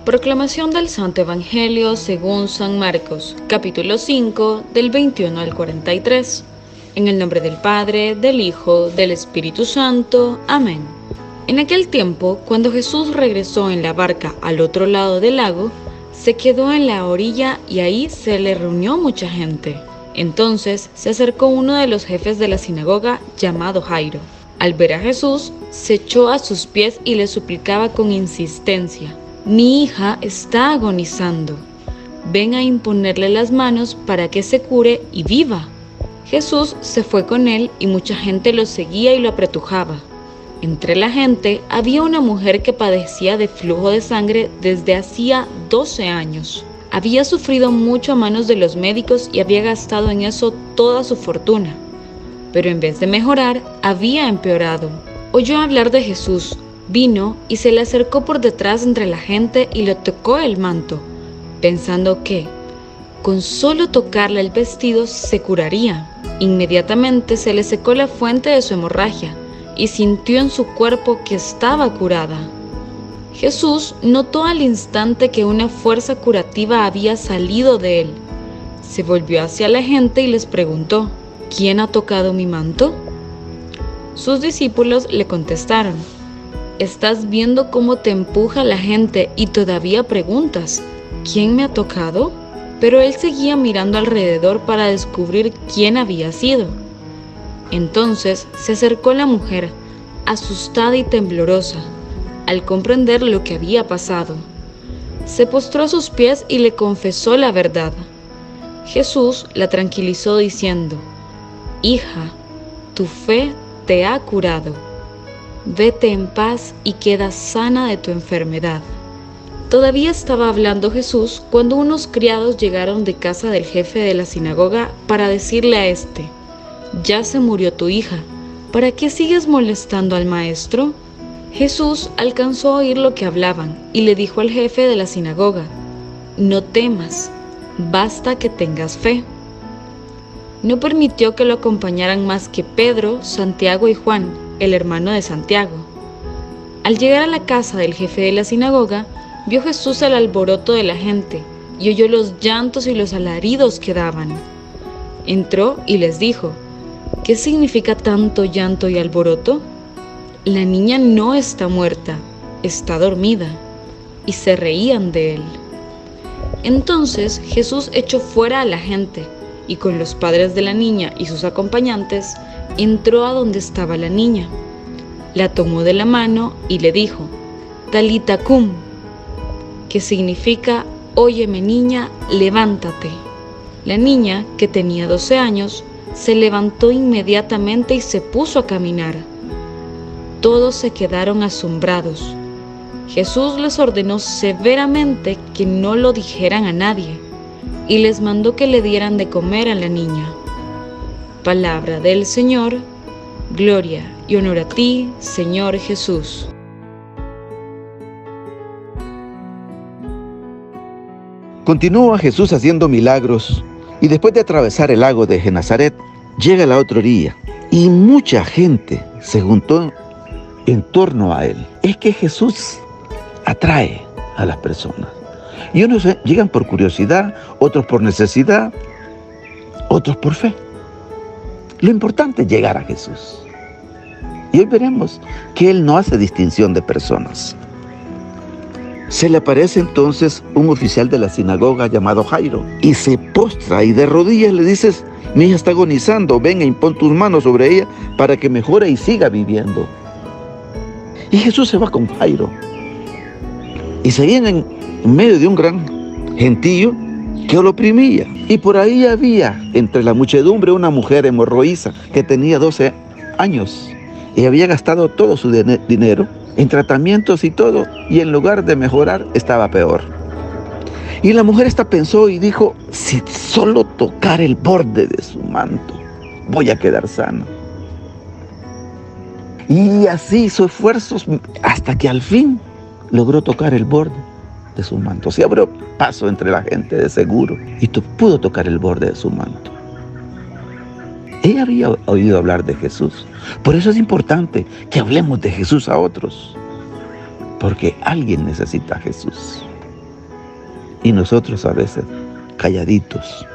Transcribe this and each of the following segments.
Proclamación del Santo Evangelio según San Marcos, capítulo 5, del 21 al 43. En el nombre del Padre, del Hijo, del Espíritu Santo. Amén. En aquel tiempo, cuando Jesús regresó en la barca al otro lado del lago, se quedó en la orilla y ahí se le reunió mucha gente. Entonces se acercó uno de los jefes de la sinagoga llamado Jairo. Al ver a Jesús, se echó a sus pies y le suplicaba con insistencia: «Mi hija está agonizando. Ven a imponerle las manos para que se cure y viva». Jesús se fue con él y mucha gente lo seguía y lo apretujaba. Entre la gente había una mujer que padecía de flujo de sangre desde hacía 12 años. Había sufrido mucho a manos de los médicos y había gastado en eso toda su fortuna. Pero en vez de mejorar, había empeorado. Oyó hablar de Jesús, vino y se le acercó por detrás entre la gente y le tocó el manto, pensando que, con solo tocarle el vestido, se curaría. Inmediatamente se le secó la fuente de su hemorragia y sintió en su cuerpo que estaba curada. Jesús notó al instante que una fuerza curativa había salido de él. Se volvió hacia la gente y les preguntó: «¿Quién ha tocado mi manto?». Sus discípulos le contestaron: «¿Estás viendo cómo te empuja la gente y todavía preguntas: ¿quién me ha tocado?». Pero él seguía mirando alrededor para descubrir quién había sido. Entonces se acercó la mujer, asustada y temblorosa, al comprender lo que había pasado. Se postró a sus pies y le confesó la verdad. Jesús la tranquilizó diciendo: «Hija, tu fe te ha curado. Vete en paz y queda sana de tu enfermedad». Todavía estaba hablando Jesús cuando unos criados llegaron de casa del jefe de la sinagoga para decirle a éste: «Ya se murió tu hija, ¿para qué sigues molestando al maestro?». Jesús alcanzó a oír lo que hablaban y le dijo al jefe de la sinagoga: «No temas, basta que tengas fe». No permitió que lo acompañaran más que Pedro, Santiago y Juan, el hermano de Santiago. Al llegar a la casa del jefe de la sinagoga, vio Jesús el alboroto de la gente y oyó los llantos y los alaridos que daban. Entró y les dijo: «¿Qué significa tanto llanto y alboroto? La niña no está muerta, está dormida». Y se reían de él. Entonces Jesús echó fuera a la gente y con los padres de la niña y sus acompañantes entró a donde estaba la niña. La tomó de la mano y le dijo: «Talita cum», que significa: «Óyeme niña, levántate». La niña, que tenía 12 años, se levantó inmediatamente y se puso a caminar. Todos se quedaron asombrados. Jesús les ordenó severamente que no lo dijeran a nadie y les mandó que le dieran de comer a la niña. Palabra del Señor. Gloria y honor a ti, Señor Jesús. Continúa Jesús haciendo milagros y después de atravesar el lago de Genesaret, llega a la otra orilla y mucha gente se juntó en torno a él. Es que Jesús atrae a las personas. Y unos llegan por curiosidad, otros por necesidad, otros por fe. Lo importante es llegar a Jesús. Y hoy veremos que Él no hace distinción de personas. Se le aparece entonces un oficial de la sinagoga llamado Jairo y se postra y de rodillas le dice: «Mi hija está agonizando, ven e impon tus manos sobre ella para que mejore y siga viviendo». Y Jesús se va con Jairo y seguían en medio de un gran gentío que lo oprimía. Y por ahí había entre la muchedumbre una mujer hemorroísa que tenía 12 años y había gastado todo su dinero en tratamientos y todo, y en lugar de mejorar estaba peor. Y la mujer esta pensó y dijo: «Si solo tocar el borde de su manto, voy a quedar sana». Y así hizo esfuerzos hasta que al fin logró tocar el borde de su manto. Se abrió paso entre la gente de seguro y pudo tocar el borde de su manto. Ella había oído hablar de Jesús. Por eso es importante que hablemos de Jesús a otros, porque alguien necesita a Jesús. y nosotros a veces calladitos.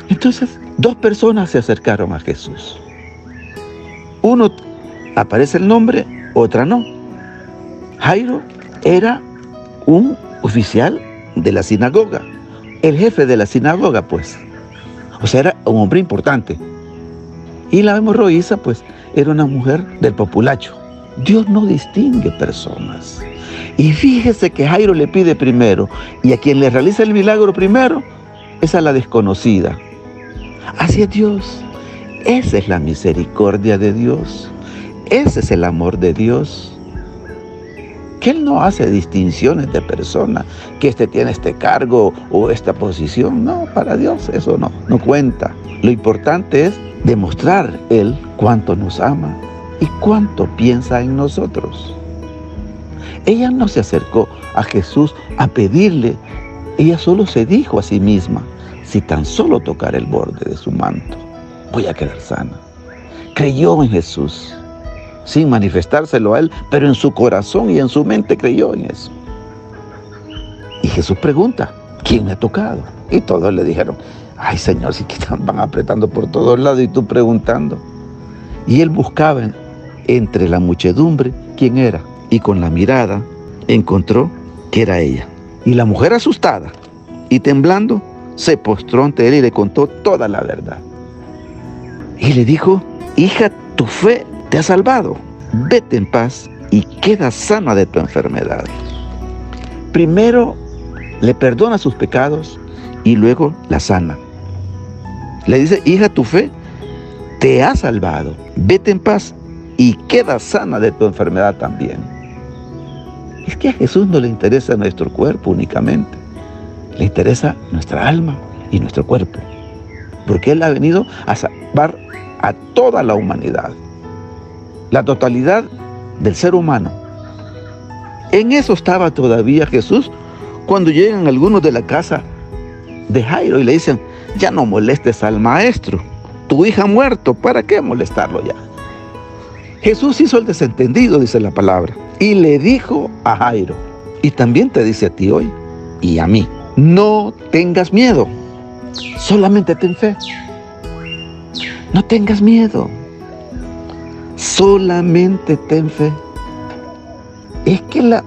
Entonces, dos personas se acercaron a Jesús. Uno aparece el nombre, otra no. Jairo era un oficial de la sinagoga, el jefe de la sinagoga, pues. O sea, era un hombre importante. Y la hemorroísa, pues, era una mujer del populacho. Dios no distingue personas. Y fíjese que Jairo le pide primero, y a quien le realiza el milagro primero es a la desconocida. Así es Dios. Esa es la misericordia de Dios. Ese es el amor de Dios. Que Él no hace distinciones de personas, que este tiene este cargo o esta posición. No, para Dios eso no cuenta. Lo importante es demostrar Él cuánto nos ama y cuánto piensa en nosotros. Ella no se acercó a Jesús a pedirle, ella solo se dijo a sí misma: si tan solo tocar el borde de su manto, voy a quedar sana. Creyó en Jesús, sin manifestárselo a Él, pero en su corazón y en su mente creyó en eso. Y Jesús pregunta: ¿quién me ha tocado? Y todos le dijeron: ay Señor, si van apretando por todos lados y tú preguntando. Y Él buscaba entre la muchedumbre quién era, y con la mirada encontró que era ella. Y la mujer, asustada y temblando, se postró ante Él y le contó toda la verdad. Y le dijo: hija, tu fe te ha salvado. Vete en paz y queda sana de tu enfermedad. Primero le perdona sus pecados y luego la sana. Le dice: hija, tu fe te ha salvado. Vete en paz y queda sana de tu enfermedad también. Es que a Jesús no le interesa nuestro cuerpo únicamente. Le interesa nuestra alma y nuestro cuerpo. Porque Él ha venido a salvar a toda la humanidad. La totalidad del ser humano. En eso estaba todavía Jesús cuando llegan algunos de la casa de Jairo y le dicen: ya no molestes al maestro, tu hija ha muerto, ¿para qué molestarlo ya? Jesús hizo el desentendido, dice la palabra, y le dijo a Jairo, y también te dice a ti hoy y a mí: no tengas miedo, solamente ten fe. No tengas miedo, solamente ten fe. Es que la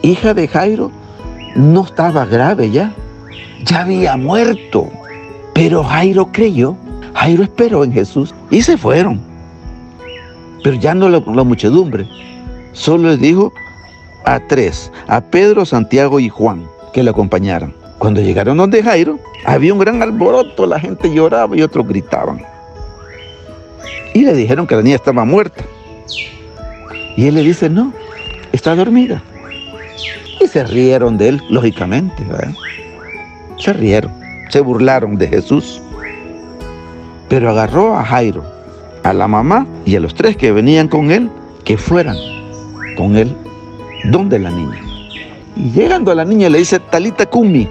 hija de Jairo no estaba grave ya había muerto. Pero Jairo creyó, Jairo esperó en Jesús y se fueron. Pero ya no la muchedumbre, solo les dijo a tres, a Pedro, Santiago y Juan, que le acompañaran. Cuando llegaron donde Jairo, había un gran alboroto, la gente lloraba y otros gritaban. Y le dijeron que la niña estaba muerta. Y él le dice: no, está dormida. Y se rieron de él, lógicamente, ¿verdad? Se rieron, se burlaron de Jesús. Pero agarró a Jairo, a la mamá y a los tres que venían con él, que fueran con él donde la niña. Y llegando a la niña le dice: Talita cumi,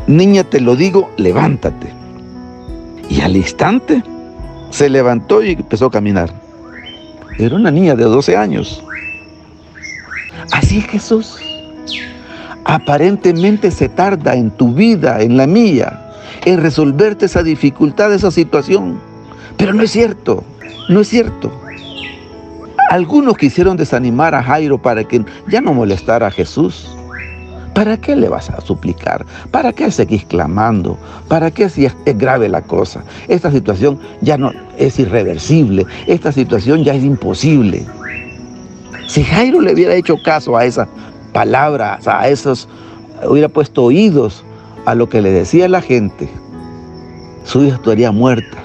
niña, te lo digo, levántate. Y al instante se levantó y empezó a caminar. Era una niña de 12 años. Así es Jesús. Aparentemente se tarda en tu vida, en la mía, en resolverte esa dificultad, esa situación. Pero no es cierto, no es cierto. Algunos quisieron desanimar a Jairo para que ya no molestara a Jesús. ¿Para qué le vas a suplicar? ¿Para qué seguís clamando? ¿Para qué si es grave la cosa? Esta situación ya no es irreversible. Esta situación ya es imposible. Si Jairo le hubiera hecho caso a esas palabras, a esos, hubiera puesto oídos a lo que le decía la gente, su hija estaría muerta.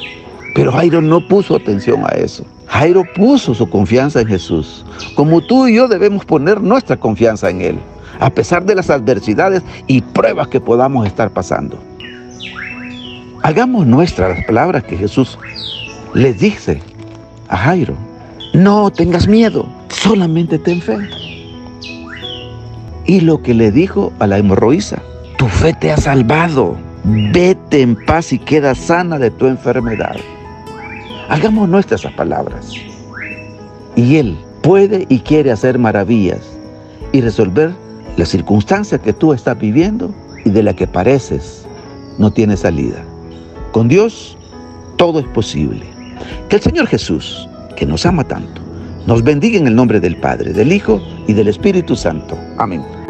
Pero Jairo no puso atención a eso. Jairo puso su confianza en Jesús. Como tú y yo debemos poner nuestra confianza en Él, a pesar de las adversidades y pruebas que podamos estar pasando. Hagamos nuestras las palabras que Jesús les dice a Jairo: no tengas miedo, solamente ten fe. Y lo que le dijo a la hemorroísa: tu fe te ha salvado, vete en paz y queda sana de tu enfermedad. Hagamos nuestras esas palabras. Y Él puede y quiere hacer maravillas y resolver las circunstancias que tú estás viviendo y de la que pareces no tiene salida. Con Dios todo es posible. Que el Señor Jesús, que nos ama tanto, nos bendiga en el nombre del Padre, del Hijo y del Espíritu Santo. Amén.